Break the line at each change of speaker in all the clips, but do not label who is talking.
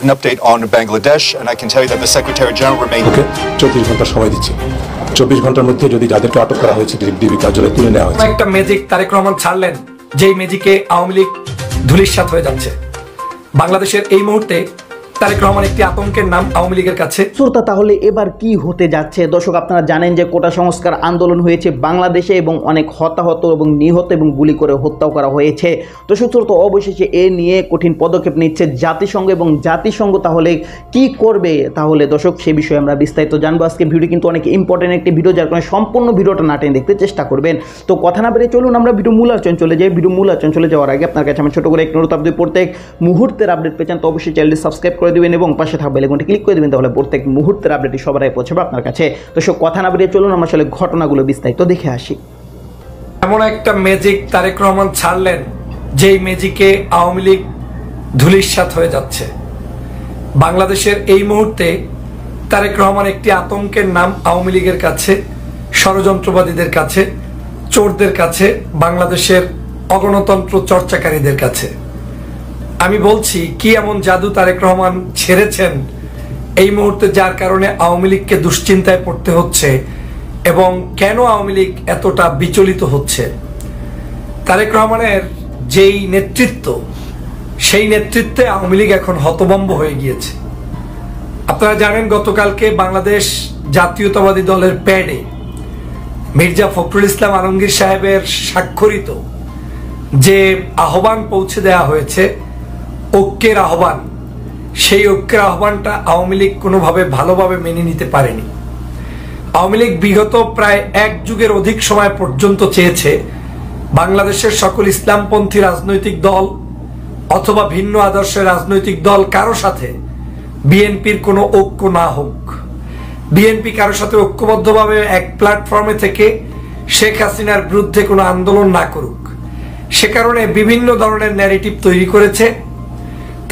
an update on Bangladesh, and I can tell you that the Secretary General remains.
Okay, 24 ঘন্টা সময় দিচ্ছি। 24 ঘন্টার মধ্যে যদি যাদেরকে আটক করা হয়েছে ডিবি কার্যালয়ে তুলে নেওয়া হয়েছে।
একটা ম্যাজিক তারেক রহমান ছাড়লেন, যেই ম্যাজিকে আওয়ামী লীগ ধূলিসাৎ হয়ে যাচ্ছে। বাংলাদেশের এই মুহূর্তে তারেক রহমান একটি আতঙ্কের নাম আওয়ামী লীগের কাছে।
শ্রোতা, তাহলে এবার কি হতে যাচ্ছে? দর্শক, আপনারা জানেন যে কোটা সংস্কার আন্দোলন হয়েছে বাংলাদেশে এবং অনেক হতাহত এবং নিহত এবং গুলি করে হত্যাও করা হয়েছে। দর্শক শ্রোতা, অবশেষে এ নিয়ে কঠিন পদক্ষেপ নিচ্ছে জাতিসংঘ এবং জাতিসংঘ তাহলে কি করবে? তাহলে দর্শক, সে বিষয়ে আমরা বিস্তারিত জানবো। আজকে ভিডিও কিন্তু অনেক ইম্পর্টেন্ট একটি ভিডিও, যার কারণে সম্পূর্ণ ভিডিওটা না টেনে দেখতে চেষ্টা করবেন। তো কথা না বেরিয়ে চলুন আমরা ভিডিও মূল আলোচনা চলে যাই। ভিডিও মূল আলোচনা চলে যাওয়ার আগে আপনার কাছে আমি ছোট করে এক অনুরোধ, আপনি প্রত্যেক মুহূর্তের আপডেট পেয়েছেন তো অবশ্যই চ্যানেলটি সাবস্ক্রাইব করে দেবেন এবং পাশে বেল আইকনটি ক্লিক করে দিবেন, তাহলে প্রত্যেক মুহূর্তের আপডেটটি সবার আগে পৌঁছাবে আপনার কাছে। তো সব কথা না বেরিয়ে চলুন আমরা আসলে ঘটনাগুলো বিস্তারিত দেখে আসি।
এমন একটা ম্যাজিক তারেক রহমান ছাড়লেন, যেই ম্যাজিকে আওয়ামী লীগ ধূলিসাৎ হয়ে যাচ্ছে। বাংলাদেশের এই মুহূর্তে তারেক রহমান একটি আতঙ্কের নাম আওয়ামী লীগের কাছে, ষড়যন্ত্রবাদীদের কাছে, চোরদের কাছে, বাংলাদেশের অগণতন্ত্র চর্চাকারীদের কাছে। আমি বলছি, কি এমন জাদু তারেক রহমান ছেড়েছেন এই মুহূর্তে, যার কারণে আওয়ামী লীগকে দুশ্চিন্তায় পড়তে হচ্ছে এবং কেন আওয়ামী লীগ এতটা বিচলিত হচ্ছে? তারেক রহমানের যেই নেতৃত্ব, সেই নেতৃত্বে আওয়ামী লীগ এখন হতভম্ব হয়ে গিয়েছে। আপনারা জানেন, গতকালকে বাংলাদেশ জাতীয়তাবাদী দলের প্যাডে মির্জা ফখরুল ইসলাম আলমগীর সাহেবের স্বাক্ষরিত যে আহ্বান পৌঁছে দেওয়া হয়েছে, ঐক্যের আহ্বান, সেই ঐক্যের আহ্বানটা আওয়ামী লীগ কোনোভাবে ভালোভাবে মেনে নিতে পারেনি। আওয়ামী লীগ বিগত প্রায় এক যুগের অধিক সময় পর্যন্ত চেয়েছে বাংলাদেশের সকল ইসলামপন্থী রাজনৈতিক দল অথবা ভিন্ন আদর্শের রাজনৈতিক দল কারো সাথে বিএনপির কোনো ঐক্য না হোক, বিএনপি কারো সাথে ঐক্যবদ্ধভাবে এক প্ল্যাটফর্মে থেকে শেখ হাসিনার বিরুদ্ধে কোনো আন্দোলন না করুক। সে কারণে বিভিন্ন ধরনের ন্যারেটিভ তৈরি করেছে।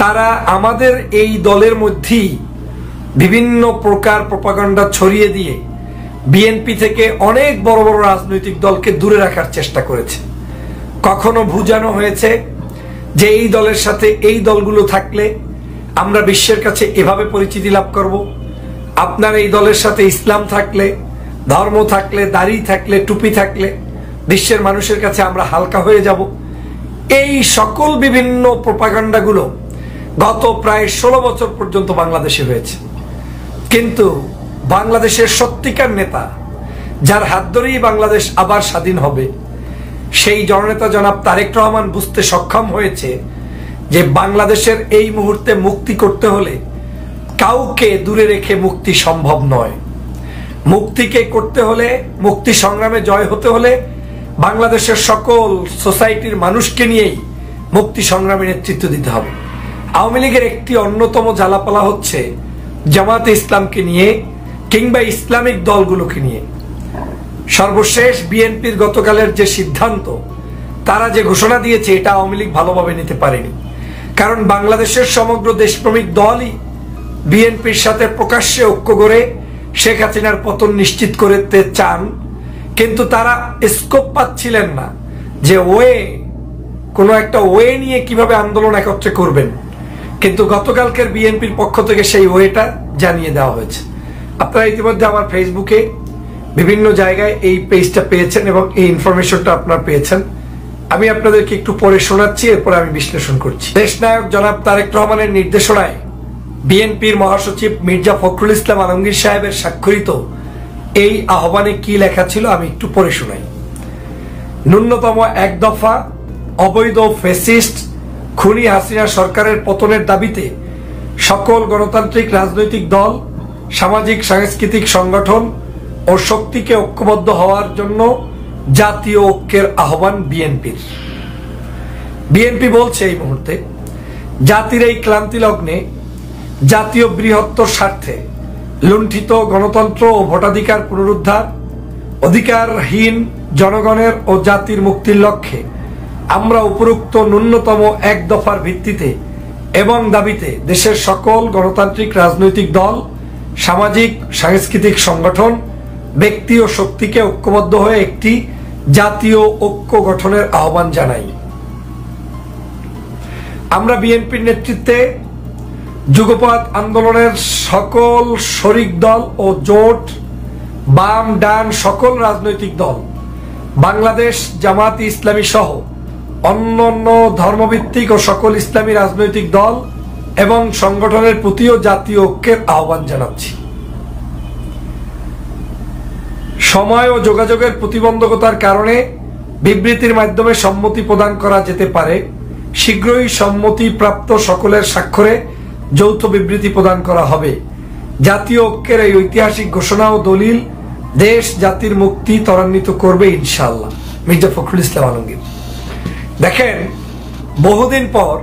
তারা আমাদের এই দলের মধ্যেই বিভিন্ন প্রকার প্রপাগান্ডা ছড়িয়ে দিয়ে বিএনপি থেকে অনেক বড় বড় রাজনৈতিক দলকে দূরে রাখার চেষ্টা করেছে। কখনো বুঝানো হয়েছে যে এই দলের সাথে এই দলগুলো থাকলে আমরা বিশ্বের কাছে এভাবে পরিচিতি লাভ করব, আপনার এই দলের সাথে ইসলাম থাকলে, ধর্ম থাকলে, দাড়ি থাকলে, টুপি থাকলে বিশ্বের মানুষের কাছে আমরা হালকা হয়ে যাব। এই সকল বিভিন্ন প্রপাগান্ডাগুলো গত প্রায় 16 বছর পর্যন্ত বাংলাদেশে হয়েছে। কিন্তু বাংলাদেশের সত্যিকার নেতা, যার হাত ধরেই বাংলাদেশ আবার স্বাধীন হবে, সেই জননেতা জনাব তারেক রহমান বুঝতে সক্ষম হয়েছে যে বাংলাদেশের এই মুহূর্তে মুক্তি করতে হলে কাউকে দূরে রেখে মুক্তি সম্ভব নয়। মুক্তিকে করতে হলে, মুক্তি সংগ্রামে জয় হতে হলে বাংলাদেশের সকল সোসাইটির মানুষকে নিয়েই মুক্তি সংগ্রামে নেতৃত্ব দিতে হবে। আওয়ামী লীগের একটি অন্যতম জ্বালাপালা হচ্ছে জামাতে ইসলামকে নিয়ে কিংবা ইসলামিক দলগুলোকে নিয়ে। সর্বশেষ বিএনপির গতকালের যে সিদ্ধান্ত, তারা যে ঘোষণা দিয়েছে, এটা আওয়ামী লীগ ভালোভাবে নিতে পারেনি। কারণ বাংলাদেশের সমগ্র দেশপ্রেমিক দলই বিএনপির সাথে প্রকাশ্যে ঐক্য করে শেখ হাসিনার পতন নিশ্চিত করতে চান, কিন্তু তারা স্কোপ পাচ্ছিলেন না যে কোনো একটা ওয়ে নিয়ে কিভাবে আন্দোলন একত্রে করবেন। কিন্তু গতকালকের বিএনপির পক্ষ থেকে সেই ওয়েটা জানিয়ে দেওয়া হয়েছে। আপনারা ইতিমধ্যে আমার ফেসবুকে বিভিন্ন জায়গায় এই পেজটা পেয়েছেন এবং এই ইনফরমেশনটা আপনারা পেয়েছেন। আমি আপনাদেরকে একটু পরে শোনাচ্ছি, এরপরে আমি বিশ্লেষণ করছি। দেশনায়ক জনাব তারেক রহমানের নির্দেশনায় বিএনপির মহাসচিব মির্জা ফখরুল ইসলাম আলমগীর সাহেবের স্বাক্ষরিত এই আহ্বানে কি লেখা ছিল আমি একটু পরে শোনাই। ন্যূনতম এক দফা অবৈধ ফ্যাসিস্ট খুনি হাসিনা সরকারের পতনের দাবিতে সকল গণতান্ত্রিক রাজনৈতিক দল, সামাজিক সাংস্কৃতিক সংগঠন ও শক্তিকে ঐক্যবদ্ধ হওয়ার জন্য জাতীয় ঐক্যের আহ্বান বিএনপির। বিএনপি বলছে, এই মুহূর্তে জাতির এই ক্লান্তি লগ্নে জাতীয় বৃহত্তর স্বার্থে লুণ্ঠিত গণতন্ত্র ও ভোটাধিকার পুনরুদ্ধার, অধিকারহীন জনগণের ও জাতির মুক্তির লক্ষ্যে আমরা উপরোক্ত ন্যূনতম এক দফার ভিত্তিতে এবং দাবিতে দেশের সকল গণতান্ত্রিক রাজনৈতিক দল, সামাজিক সাংস্কৃতিক সংগঠন, ব্যক্তি ও শক্তিকে ঐক্যবদ্ধ হয়ে একটি জাতীয় ঐক্য গঠনের আহ্বান জানাই। আমরা বিএনপির নেতৃত্বে যুগপৎ আন্দোলনের সকল শরিক দল ও জোট, বাম ডান সকল রাজনৈতিক দল, বাংলাদেশ জামাত ইসলামী সহ অন্যান্য ধর্মভিত্তিক ও সকল ইসলামী রাজনৈতিক দল এবং সংগঠনের প্রতিও জাতীয় ঐক্যের আহ্বান জানাচ্ছি। সময় ও যোগাযোগের প্রতিবন্ধকতার কারণে বিবৃতির মাধ্যমে সম্মতি প্রদান করা যেতে পারে। শীঘ্রই সম্মতিপ্রাপ্ত সকলের স্বাক্ষরে যৌথ বিবৃতি প্রদান করা হবে। জাতীয় ঐক্যের এই ঐতিহাসিক ঘোষণা ও দলিল দেশ জাতির মুক্তি ত্বরান্বিত করবে ইনশাআল্লাহ। মির্জা ফখরুল ইসলাম আলমগীর। দেখেন, বহুদিন পর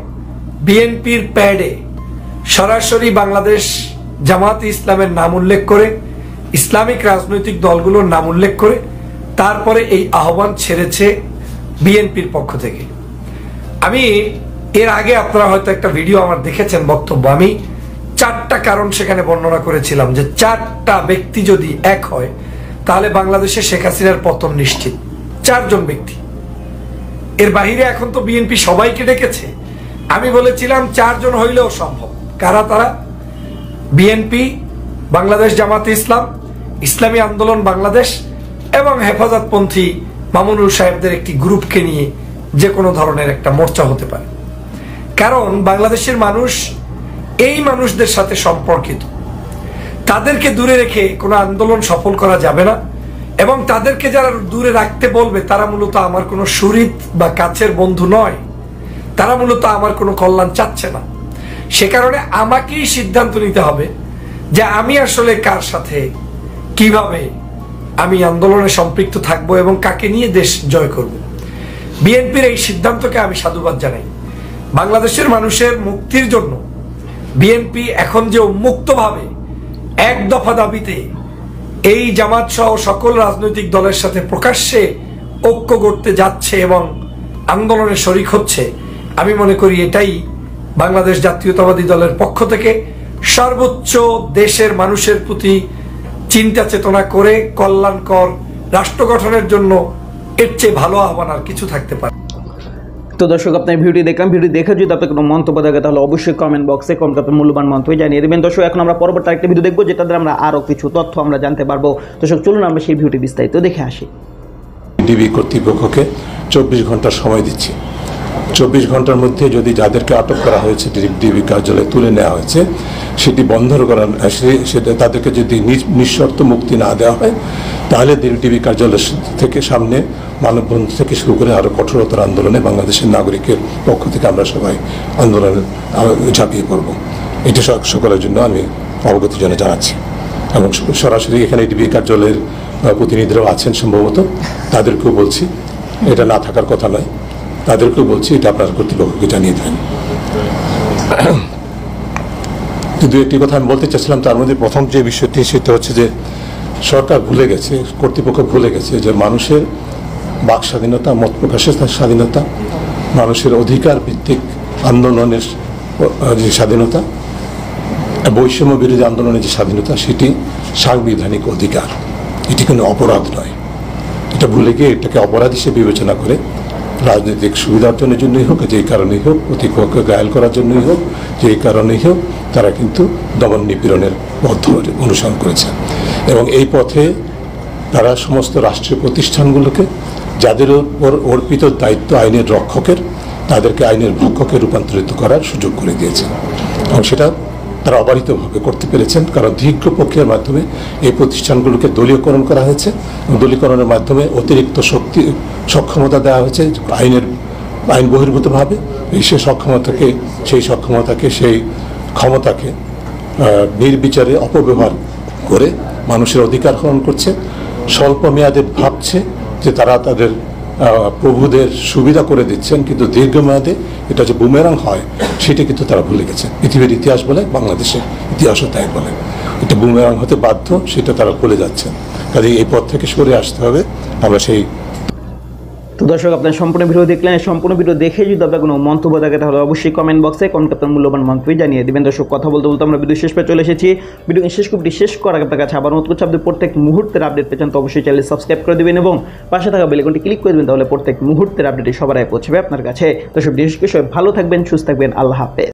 বিএনপির প্যাডে সরাসরি বাংলাদেশ জামাত ইসলামের নাম উল্লেখ করে, ইসলামিক রাজনৈতিক দলগুলোর নাম উল্লেখ করে তারপরে এই আহ্বান ছেড়েছে বিএনপির পক্ষ থেকে। আমি এর আগে আপনারা হয়তো একটা ভিডিও আমার দেখেছেন, বক্তব্য আমি 4টা কারণ সেখানে বর্ণনা করেছিলাম যে 4টা ব্যক্তি যদি এক হয় তাহলে বাংলাদেশে শেখ হাসিনার পতন নিশ্চিত। 4 জন ব্যক্তি, এর বাহিরে এখন তো বিএনপি সবাইকে ডেকেছে। আমি বলেছিলাম 4 জন হইলেও সম্ভব। কারা তারা? বিএনপি, বাংলাদেশ জামাতে ইসলাম, ইসলামী আন্দোলন বাংলাদেশ এবং হেফাজতপন্থী মামুনুল সাহেবদের একটি গ্রুপকে নিয়ে যে কোনো ধরনের একটা মোর্চা হতে পারে। কারণ বাংলাদেশের মানুষ এই মানুষদের সাথে সম্পর্কিত, তাদেরকে দূরে রেখে কোনো আন্দোলন সফল করা যাবে না। এবং তাদেরকে যারা দূরে রাখতে বলবে তারা মূলত আমার কোনো সুহৃদ বা কাছের বন্ধু নয়, তারা মূলত আমার কোনো কল্যাণ চাচ্ছে না। সে কারণে আমাকেই সিদ্ধান্ত নিতে হবে যে আমি আসলে কার সাথে কিভাবে আমি আন্দোলনে সম্পৃক্ত থাকবো এবং কাকে নিয়ে দেশ জয় করব। বিএনপির এই সিদ্ধান্তকে আমি সাধুবাদ জানাই। বাংলাদেশের মানুষের মুক্তির জন্য বিএনপি এখন যে উন্মুক্তভাবে এক দফা দাবিতে এই জামাত সহ সকল রাজনৈতিক দলের সাথে প্রকাশ্যে ঐক্য করতে যাচ্ছে এবং আন্দোলনে শরিক হচ্ছে, আমি মনে করি এটাই বাংলাদেশ জাতীয়তাবাদী দলের পক্ষ থেকে সর্বোচ্চ দেশের মানুষের প্রতি চিন্তা চেতনা করে কল্যাণকর রাষ্ট্র গঠনের জন্য এর চেয়ে ভালো আহ্বান আর কিছু থাকতে পারে।
তো দর্শক, আপনার ভিডিও দেখলাম। ভিডিও দেখে যদি আপনার কোনো মন্তব্য থাকে তাহলে অবশ্যই কমেন্ট বক্সে আপনার মূল্যবান মন্তব্য জানিয়ে দেবেন। দর্শক, এখন আমরা পরবর্তী আরেকটা ভিডিও দেখবো যেটাতে আমরা আরও কিছু তথ্য আমরা জানতে পারবো। দর্শক, চলুন আমরা সেই ভিডিওটি বিস্তারিত দেখে আসি।
ডিবি কর্তৃপক্ষকে 24 ঘন্টার সময় দিচ্ছি। 24 ঘন্টার মধ্যে যদি যাদেরকে আটক করা হয়েছে ডিবি কার্যালয়ে তুলে নেওয়া হয়েছে সেটি বন্ধ করা, সেটা তাদেরকে যদি নিঃশর্ত মুক্তি না দেওয়া হয় তাহলে ডিবি কার্যালয় থেকে সামনে মানববন্ধন থেকে শুরু করে আরও কঠোরতর আন্দোলনে বাংলাদেশের নাগরিকের পক্ষ থেকে আমরা সবাই আন্দোলনে ঝাঁপিয়ে পড়ব। এটা সকলের জন্য আমি অবগতির জন্য জানাচ্ছি। এবং সরাসরি এখানে ডিবি কার্যালয়ের প্রতিনিধিরাও আছেন সম্ভবত, তাদেরকেও বলছি এটা না থাকার কথা নয়, তাদেরকেও বলছি এটা আপনার কর্তৃপক্ষকে জানিয়ে দেবেন। দু একটি কথা আমি বলতে চাচ্ছিলাম, তার মধ্যে প্রথম যে বিষয়টি সেটা হচ্ছে যে সরকার ভুলে গেছে, কর্তৃপক্ষ ভুলে গেছে যে মানুষের বাক স্বাধীনতা, মত প্রকাশের স্বাধীনতা, মানুষের অধিকার ভিত্তিক আন্দোলনের যে স্বাধীনতা, বৈষম্য বিরোধী আন্দোলনের যে স্বাধীনতা, সেটি সাংবিধানিক অধিকার, এটি কোনো অপরাধ নয়। এটা ভুলে গিয়ে এটাকে অপরাধ হিসেবে বিবেচনা করে রাজনৈতিক সুবিধার্জনের জন্যই হোক, যেই কারণেই হোক, প্রতিপক্ষকে ঘায়েল করার জন্যই হোক, যেই কারণেই হোক, তারা কিন্তু দমন নিপীড়নের পথ অনুসরণ করেছে। এবং এই পথে তারা সমস্ত রাষ্ট্রীয় প্রতিষ্ঠানগুলোকে যাদের উপর অর্পিত দায়িত্ব আইনের রক্ষকের, তাদেরকে আইনের ভক্ষকে রূপান্তরিত করার সুযোগ করে দিয়েছে। এবং সেটা তারা অবারিতভাবে করতে পেরেছেন, কারণ দীর্ঘ প্রক্রিয়ার মাধ্যমে এই প্রতিষ্ঠানগুলোকে দলীয়করণ করা হয়েছে। দলীয়করণের মাধ্যমে অতিরিক্ত সক্ষমতা দেওয়া হয়েছে আইন বহির্ভূতভাবে। সেই ক্ষমতাকে নির্বিচারে অপব্যবহার করে মানুষের অধিকার হরণ করছে। স্বল্প মেয়াদে ভাবছে যে তারা তাদের প্রভুদের সুবিধা করে দিচ্ছেন, কিন্তু দীর্ঘমেয়াদে এটা যে বুমেরাং হয় সেটা কিন্তু তারা ভুলে গেছে। পৃথিবীর ইতিহাস বলে, বাংলাদেশের ইতিহাসও তাই বলে, এটা বুমেরাং হতে বাধ্য, সেটা তারা ভুলে যাচ্ছেন। কাজে এই পথ থেকে সরে আসতে হবে। আমরা সেই
তো দর্শক, আপনার সম্পূর্ণ ভিডিও দেখলেন। সম্পূর্ণ ভিডিও দেখে যদি আপনার কোনো মন্তব্য থাকে তাহলে অবশ্যই কমেন্ট বক্সে আপনার মূল্যবান মন্তব্য জানিয়ে দেবেন। দর্শক, কথা বলতে বলতে আমরা ভিডিও শেষ পে চলে এসেছি। ভিডিও শেষ করার আপনার কাছে আবার অনুরোধ করছি, আপনি প্রত্যেক মুহূর্তের আপডেট পেয়েছেন তো অবশ্যই চ্যানেল সাবস্ক্রাইব করে দেবেন এবং পাশে থাকা বেল আইকনটি ক্লিক করে দেবেন, তাহলে প্রত্যেক মুহূর্তের আপডেটই সবার আগে পৌঁছবে আপনার কাছে। দর্শক, বিশেষ করে ভালো থাকবেন, সুস্থ থাকবেন। আল্লাহ হাফেজ।